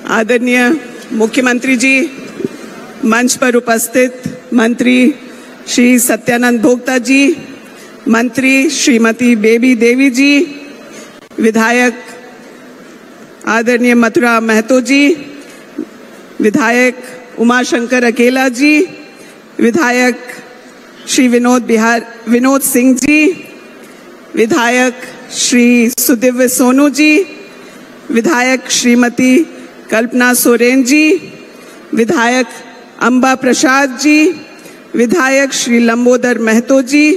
आदरणीय मुख्यमंत्री जी, मंच पर उपस्थित मंत्री श्री सत्यानंद भोक्ता जी, मंत्री श्रीमती बेबी देवी जी, विधायक आदरणीय मथुरा महतो जी, विधायक उमाशंकर अकेला जी, विधायक श्री विनोद सिंह जी, विधायक श्री सुदिव्य सोनू जी, विधायक श्रीमती कल्पना सोरेन जी, विधायक अंबा प्रसाद जी, विधायक श्री लंबोदर महतो जी,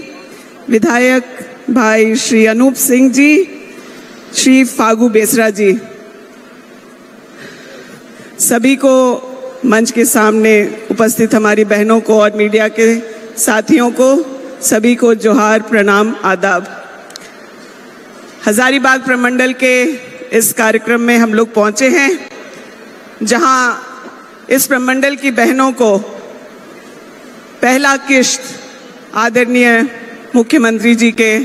विधायक भाई श्री अनूप सिंह जी, श्री फागू बेसरा जी, सभी को मंच के सामने उपस्थित हमारी बहनों को और मीडिया के साथियों को सभी को जोहार, प्रणाम, आदाब। हजारीबाग प्रमंडल के इस कार्यक्रम में हम लोग पहुंचे हैं, जहां इस प्रमंडल की बहनों को पहला किश्त आदरणीय मुख्यमंत्री जी के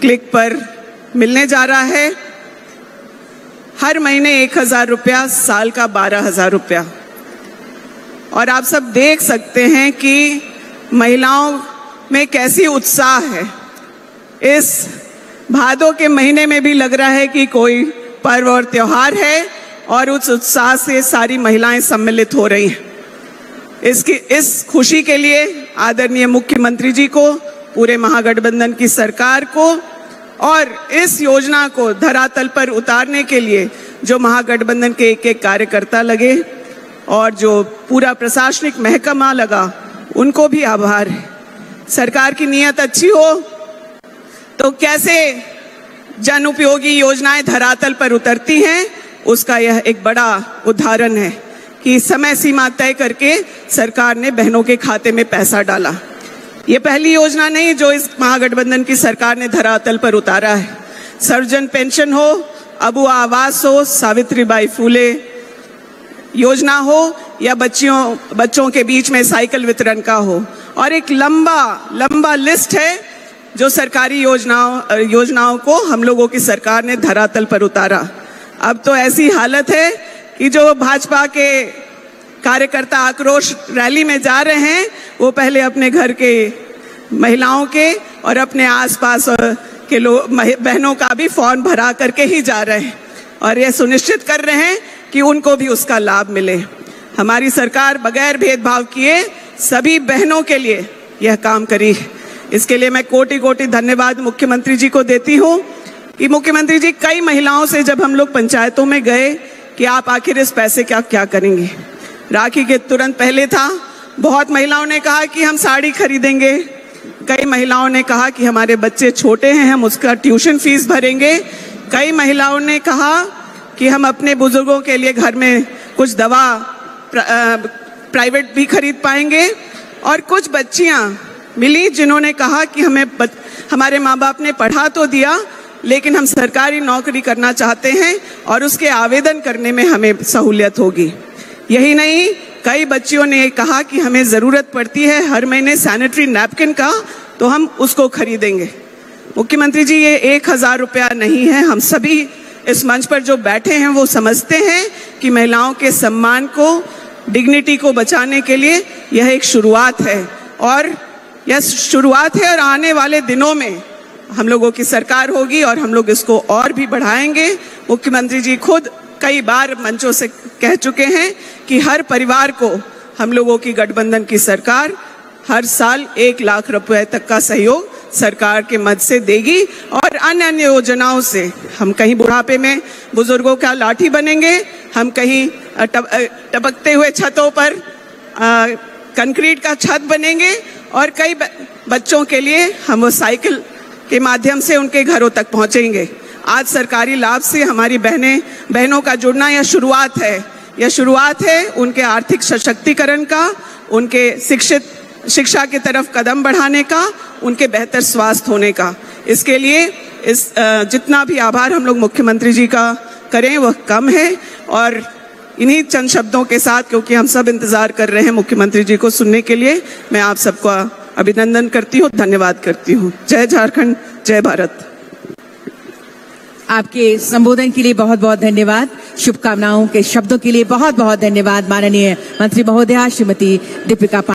क्लिक पर मिलने जा रहा है। हर महीने 1000 रुपया, साल का 12,000 रुपया। और आप सब देख सकते हैं कि महिलाओं में कैसी उत्साह है। इस भादों के महीने में भी लग रहा है कि कोई पर्व और त्योहार है और उस उत्साह से सारी महिलाएं सम्मिलित हो रही हैं। इस खुशी के लिए आदरणीय मुख्यमंत्री जी को, पूरे महागठबंधन की सरकार को और इस योजना को धरातल पर उतारने के लिए जो महागठबंधन के एक एक कार्यकर्ता लगे और जो पूरा प्रशासनिक महकमा लगा, उनको भी आभार है। सरकार की नीयत अच्छी हो तो कैसे जन उपयोगी योजनाएं धरातल पर उतरती हैं, उसका यह एक बड़ा उदाहरण है कि समय सीमा तय करके सरकार ने बहनों के खाते में पैसा डाला। ये पहली योजना नहीं जो इस महागठबंधन की सरकार ने धरातल पर उतारा है। सर्वजन पेंशन हो, अबुआ आवास हो, सावित्रीबाई फूले योजना हो या बच्चों के बीच में साइकिल वितरण का हो, और एक लंबा लिस्ट है जो सरकारी योजनाओं को हम लोगों की सरकार ने धरातल पर उतारा। अब तो ऐसी हालत है कि जो भाजपा के कार्यकर्ता आक्रोश रैली में जा रहे हैं, वो पहले अपने घर के महिलाओं के और अपने आसपास के बहनों का भी फॉर्म भरा करके ही जा रहे हैं और यह सुनिश्चित कर रहे हैं कि उनको भी उसका लाभ मिले। हमारी सरकार बगैर भेदभाव किए सभी बहनों के लिए यह काम करी है। इसके लिए मैं कोटि कोटि धन्यवाद मुख्यमंत्री जी को देती हूँ कि मुख्यमंत्री जी, कई महिलाओं से जब हम लोग पंचायतों में गए कि आप आखिर इस पैसे क्या करेंगे, राखी के तुरंत पहले था, बहुत महिलाओं ने कहा कि हम साड़ी खरीदेंगे, कई महिलाओं ने कहा कि हमारे बच्चे छोटे हैं, हम उसका ट्यूशन फीस भरेंगे, कई महिलाओं ने कहा कि हम अपने बुजुर्गों के लिए घर में कुछ दवा प्राइवेट भी खरीद पाएंगे, और कुछ बच्चियां मिली जिन्होंने कहा कि हमारे माँ बाप ने पढ़ा तो दिया लेकिन हम सरकारी नौकरी करना चाहते हैं और उसके आवेदन करने में हमें सहूलियत होगी। यही नहीं, कई बच्चियों ने कहा कि हमें ज़रूरत पड़ती है हर महीने सैनिटरी नैपकिन का, तो हम उसको खरीदेंगे। मुख्यमंत्री जी, ये 1000 रुपया नहीं है। हम सभी इस मंच पर जो बैठे हैं वो समझते हैं कि महिलाओं के सम्मान को, डिग्निटी को बचाने के लिए यह एक शुरुआत है और आने वाले दिनों में हम लोगों की सरकार होगी और हम लोग इसको और भी बढ़ाएंगे। मुख्यमंत्री जी खुद कई बार मंचों से कह चुके हैं कि हर परिवार को हम लोगों की गठबंधन की सरकार हर साल 1 लाख रुपए तक का सहयोग सरकार के मद से देगी और अन्य योजनाओं से हम कहीं बुढ़ापे में बुजुर्गों का लाठी बनेंगे, हम कहीं टपकते हुए छतों पर कंक्रीट का छत बनेंगे और कई बच्चों के लिए हम वो साइकिल के माध्यम से उनके घरों तक पहुंचेंगे। आज सरकारी लाभ से हमारी बहनों का जुड़ना यह शुरुआत है उनके आर्थिक सशक्तिकरण का, उनके शिक्षा की तरफ कदम बढ़ाने का, उनके बेहतर स्वास्थ्य होने का। इसके लिए जितना भी आभार हम लोग मुख्यमंत्री जी का करें वह कम है। और इन्हीं चंद शब्दों के साथ, क्योंकि हम सब इंतजार कर रहे हैं मुख्यमंत्री जी को सुनने के लिए, मैं आप सबका अभिनंदन करती हूँ, धन्यवाद करती हूँ। जय झारखंड, जय भारत। आपके संबोधन के लिए बहुत बहुत धन्यवाद। शुभकामनाओं के शब्दों के लिए बहुत बहुत धन्यवाद माननीय मंत्री महोदया श्रीमती दीपिका